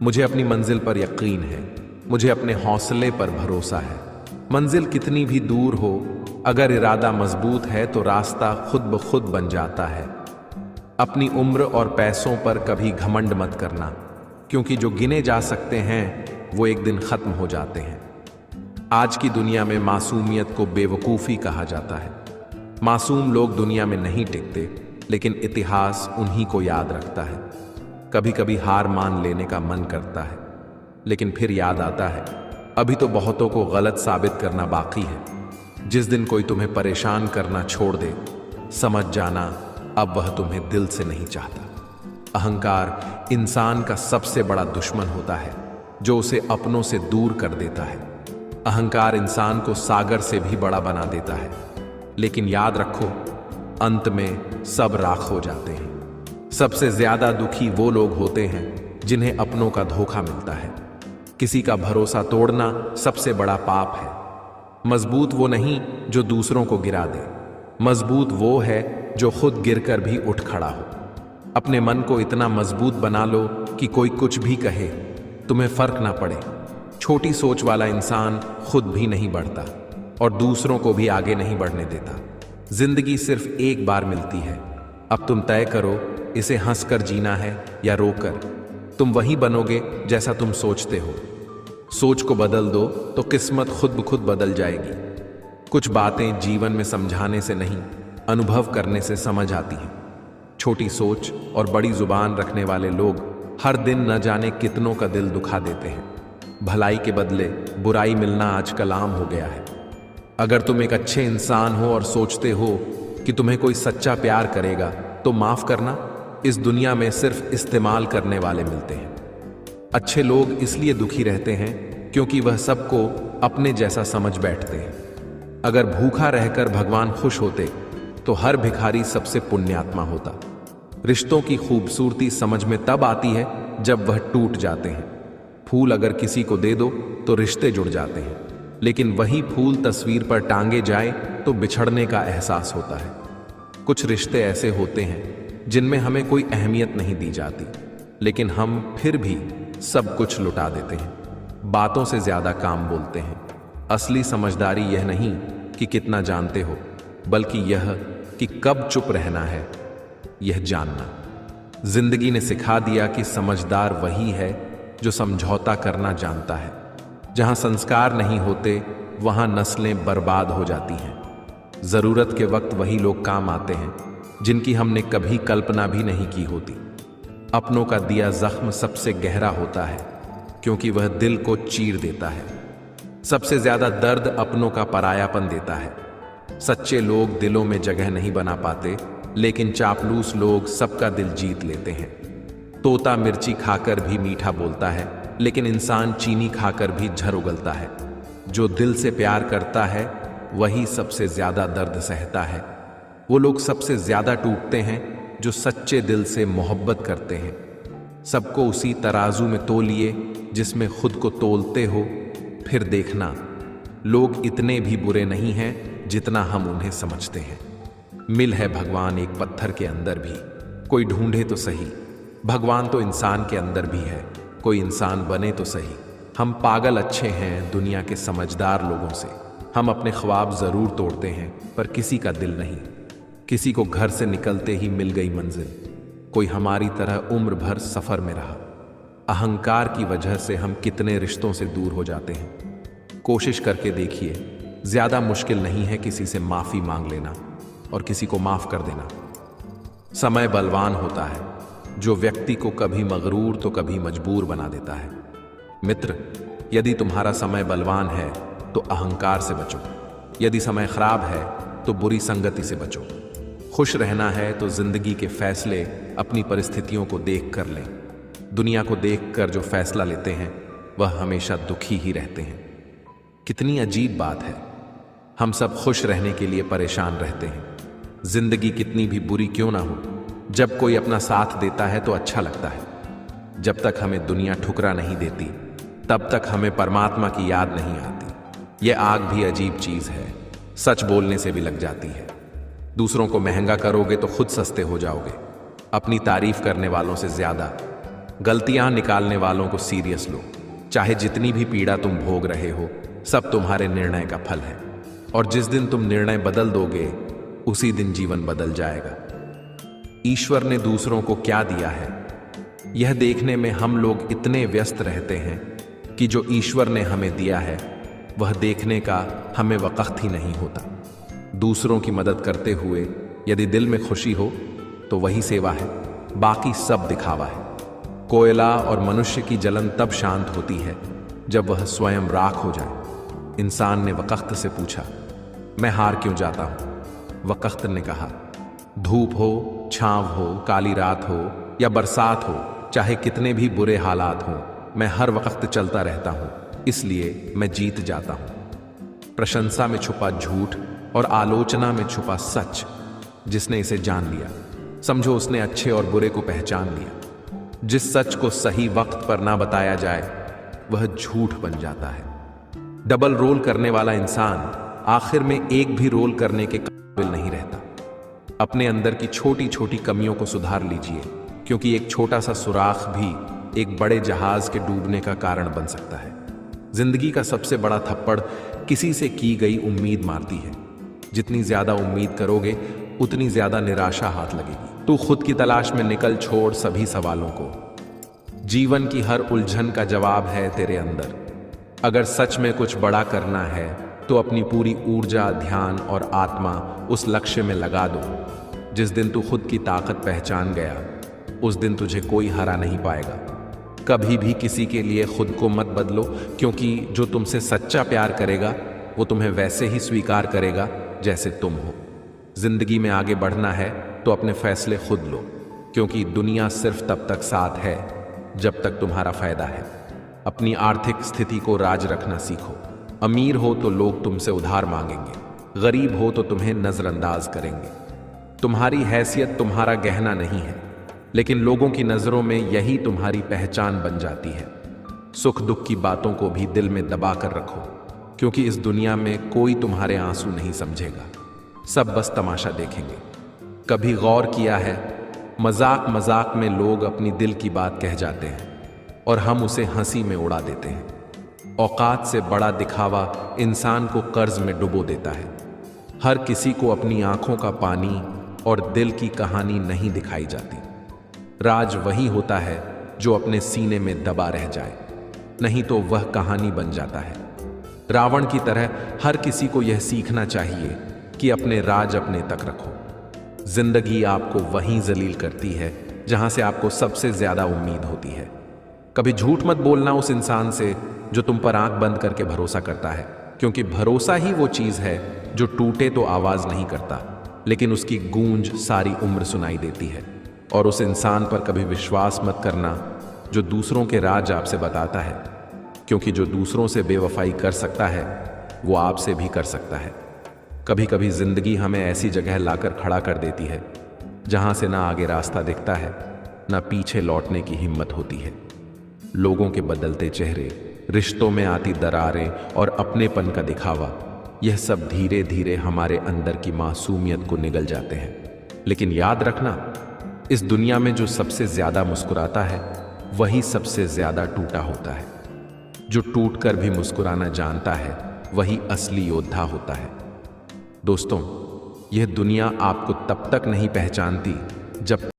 मुझे अपनी मंजिल पर यकीन है, मुझे अपने हौसले पर भरोसा है। मंजिल कितनी भी दूर हो, अगर इरादा मजबूत है तो रास्ता खुद ब खुद बन जाता है। अपनी उम्र और पैसों पर कभी घमंड मत करना, क्योंकि जो गिने जा सकते हैं वो एक दिन खत्म हो जाते हैं। आज की दुनिया में मासूमियत को बेवकूफ़ी कहा जाता है। मासूम लोग दुनिया में नहीं टिकते, लेकिन इतिहास उन्हीं को याद रखता है। कभी कभी हार मान लेने का मन करता है, लेकिन फिर याद आता है अभी तो बहुतों को गलत साबित करना बाकी है। जिस दिन कोई तुम्हें परेशान करना छोड़ दे, समझ जाना अब वह तुम्हें दिल से नहीं चाहता। अहंकार इंसान का सबसे बड़ा दुश्मन होता है, जो उसे अपनों से दूर कर देता है। अहंकार इंसान को सागर से भी बड़ा बना देता है, लेकिन याद रखो, अंत में सब राख हो जाते हैं। सबसे ज्यादा दुखी वो लोग होते हैं जिन्हें अपनों का धोखा मिलता है। किसी का भरोसा तोड़ना सबसे बड़ा पाप है। मजबूत वो नहीं जो दूसरों को गिरा दे, मजबूत वो है जो खुद गिरकर भी उठ खड़ा हो। अपने मन को इतना मजबूत बना लो कि कोई कुछ भी कहे तुम्हें फर्क ना पड़े। छोटी सोच वाला इंसान खुद भी नहीं बढ़ता और दूसरों को भी आगे नहीं बढ़ने देता। जिंदगी सिर्फ एक बार मिलती है, अब तुम तय करो इसे हंसकर जीना है या रोकर। तुम वही बनोगे जैसा तुम सोचते हो। सोच को बदल दो तो किस्मत खुद ब खुद बदल जाएगी। कुछ बातें जीवन में समझाने से नहीं, अनुभव करने से समझ आती हैं। छोटी सोच और बड़ी जुबान रखने वाले लोग हर दिन न जाने कितनों का दिल दुखा देते हैं। भलाई के बदले बुराई मिलना आजकल आम हो गया है। अगर तुम एक अच्छे इंसान हो और सोचते हो कि तुम्हें कोई सच्चा प्यार करेगा, तो माफ करना, इस दुनिया में सिर्फ इस्तेमाल करने वाले मिलते हैं। अच्छे लोग इसलिए दुखी रहते हैं क्योंकि वह सबको अपने जैसा समझ बैठते हैं। अगर भूखा रहकर भगवान खुश होते तो हर भिखारी सबसे पुण्यात्मा होता। रिश्तों की खूबसूरती समझ में तब आती है जब वह टूट जाते हैं। फूल अगर किसी को दे दो तो रिश्ते जुड़ जाते हैं, लेकिन वही फूल तस्वीर पर टांगे जाए तो बिछड़ने का एहसास होता है। कुछ रिश्ते ऐसे होते हैं जिनमें हमें कोई अहमियत नहीं दी जाती, लेकिन हम फिर भी सब कुछ लुटा देते हैं। बातों से ज्यादा काम बोलते हैं। असली समझदारी यह नहीं कि कितना जानते हो, बल्कि यह कि कब चुप रहना है, यह जानना। जिंदगी ने सिखा दिया कि समझदार वही है जो समझौता करना जानता है। जहां संस्कार नहीं होते वहां नस्लें बर्बाद हो जाती हैं। जरूरत के वक्त वही लोग काम आते हैं जिनकी हमने कभी कल्पना भी नहीं की होती। अपनों का दिया जख्म सबसे गहरा होता है, क्योंकि वह दिल को चीर देता है। सबसे ज्यादा दर्द अपनों का परायापन देता है। सच्चे लोग दिलों में जगह नहीं बना पाते, लेकिन चापलूस लोग सबका दिल जीत लेते हैं। तोता मिर्ची खाकर भी मीठा बोलता है, लेकिन इंसान चीनी खाकर भी झर उगलता है। जो दिल से प्यार करता है वही सबसे ज्यादा दर्द सहता है। वो लोग सबसे ज्यादा टूटते हैं जो सच्चे दिल से मोहब्बत करते हैं। सबको उसी तराजू में तोलिए जिसमें खुद को तोलते हो, फिर देखना लोग इतने भी बुरे नहीं हैं जितना हम उन्हें समझते हैं। मिल है भगवान एक पत्थर के अंदर भी, कोई ढूंढे तो सही। भगवान तो इंसान के अंदर भी है, कोई इंसान बने तो सही। हम पागल अच्छे हैं दुनिया के समझदार लोगों से। हम अपने ख्वाब जरूर तोड़ते हैं, पर किसी का दिल नहीं। किसी को घर से निकलते ही मिल गई मंजिल, कोई हमारी तरह उम्र भर सफर में रहा। अहंकार की वजह से हम कितने रिश्तों से दूर हो जाते हैं। कोशिश करके देखिए, ज्यादा मुश्किल नहीं है किसी से माफी मांग लेना और किसी को माफ कर देना। समय बलवान होता है, जो व्यक्ति को कभी मगरूर तो कभी मजबूर बना देता है। मित्र, यदि तुम्हारा समय बलवान है तो अहंकार से बचो। यदि समय खराब है तो बुरी संगति से बचो। खुश रहना है तो जिंदगी के फैसले अपनी परिस्थितियों को देख कर लें। दुनिया को देखकर जो फैसला लेते हैं वह हमेशा दुखी ही रहते हैं। कितनी अजीब बात है, हम सब खुश रहने के लिए परेशान रहते हैं। जिंदगी कितनी भी बुरी क्यों ना हो, जब कोई अपना साथ देता है तो अच्छा लगता है। जब तक हमें दुनिया ठुकरा नहीं देती, तब तक हमें परमात्मा की याद नहीं आती। यह आग भी अजीब चीज है, सच बोलने से भी लग जाती है। दूसरों को महंगा करोगे तो खुद सस्ते हो जाओगे। अपनी तारीफ करने वालों से ज्यादा गलतियां निकालने वालों को सीरियस लो। चाहे जितनी भी पीड़ा तुम भोग रहे हो, सब तुम्हारे निर्णय का फल है। और जिस दिन तुम निर्णय बदल दोगे, उसी दिन जीवन बदल जाएगा। ईश्वर ने दूसरों को क्या दिया है, यह देखने में हम लोग इतने व्यस्त रहते हैं कि जो ईश्वर ने हमें दिया है वह देखने का हमें वक्त ही नहीं होता। दूसरों की मदद करते हुए यदि दिल में खुशी हो तो वही सेवा है, बाकी सब दिखावा है। कोयला और मनुष्य की जलन तब शांत होती है जब वह स्वयं राख हो जाए। इंसान ने वक़्त से पूछा, मैं हार क्यों जाता हूं? वक़्त ने कहा, धूप हो, छांव हो, काली रात हो या बरसात हो, चाहे कितने भी बुरे हालात हों, मैं हर वक्त चलता रहता हूं, इसलिए मैं जीत जाता हूं। प्रशंसा में छुपा झूठ और आलोचना में छुपा सच। जिसने इसे जान लिया, समझो उसने अच्छे और बुरे को पहचान लिया। जिस सच को सही वक्त पर ना बताया जाए, वह झूठ बन जाता है। डबल रोल करने वाला इंसान आखिर में एक भी रोल करने के काबिल नहीं रहता। अपने अंदर की छोटी छोटी कमियों को सुधार लीजिए, क्योंकि एक छोटा सा सुराख भी एक बड़े जहाज के डूबने का कारण बन सकता है। जिंदगी का सबसे बड़ा थप्पड़ किसी से की गई उम्मीद मारती है। जितनी ज्यादा उम्मीद करोगे, उतनी ज्यादा निराशा हाथ लगेगी। तू खुद की तलाश में निकल, छोड़ सभी सवालों को। जीवन की हर उलझन का जवाब है तेरे अंदर। अगर सच में कुछ बड़ा करना है तो अपनी पूरी ऊर्जा, ध्यान और आत्मा उस लक्ष्य में लगा दो। जिस दिन तू खुद की ताकत पहचान गया, उस दिन तुझे कोई हरा नहीं पाएगा। कभी भी किसी के लिए खुद को मत बदलो, क्योंकि जो तुमसे सच्चा प्यार करेगा वो तुम्हें वैसे ही स्वीकार करेगा जैसे तुम हो। जिंदगी में आगे बढ़ना है तो अपने फैसले खुद लो, क्योंकि दुनिया सिर्फ तब तक साथ है जब तक तुम्हारा फायदा है। अपनी आर्थिक स्थिति को राज रखना सीखो। अमीर हो तो लोग तुमसे उधार मांगेंगे, गरीब हो तो तुम्हें नजरअंदाज करेंगे। तुम्हारी हैसियत तुम्हारा गहना नहीं है, लेकिन लोगों की नजरों में यही तुम्हारी पहचान बन जाती है। सुख दुख की बातों को भी दिल में दबा कर रखो, क्योंकि इस दुनिया में कोई तुम्हारे आंसू नहीं समझेगा, सब बस तमाशा देखेंगे। कभी गौर किया है, मजाक मजाक में लोग अपनी दिल की बात कह जाते हैं और हम उसे हंसी में उड़ा देते हैं। औकात से बड़ा दिखावा इंसान को कर्ज में डुबो देता है। हर किसी को अपनी आंखों का पानी और दिल की कहानी नहीं दिखाई जाती। राज वही होता है जो अपने सीने में दबा रह जाए, नहीं तो वह कहानी बन जाता है। रावण की तरह हर किसी को यह सीखना चाहिए कि अपने राज अपने तक रखो। जिंदगी आपको वहीं जलील करती है जहां से आपको सबसे ज्यादा उम्मीद होती है। कभी झूठ मत बोलना उस इंसान से जो तुम पर आंख बंद करके भरोसा करता है, क्योंकि भरोसा ही वो चीज है जो टूटे तो आवाज नहीं करता, लेकिन उसकी गूंज सारी उम्र सुनाई देती है। और उस इंसान पर कभी विश्वास मत करना जो दूसरों के राज आपसे बताता है, क्योंकि जो दूसरों से बेवफाई कर सकता है वो आपसे भी कर सकता है। कभी कभी जिंदगी हमें ऐसी जगह लाकर खड़ा कर देती है जहां से ना आगे रास्ता दिखता है, ना पीछे लौटने की हिम्मत होती है। लोगों के बदलते चेहरे, रिश्तों में आती दरारें और अपनेपन का दिखावा, यह सब धीरे धीरे हमारे अंदर की मासूमियत को निगल जाते हैं। लेकिन याद रखना, इस दुनिया में जो सबसे ज्यादा मुस्कुराता है वही सबसे ज्यादा टूटा होता है। जो टूटकर भी मुस्कुराना जानता है वही असली योद्धा होता है। दोस्तों, यह दुनिया आपको तब तक नहीं पहचानती जब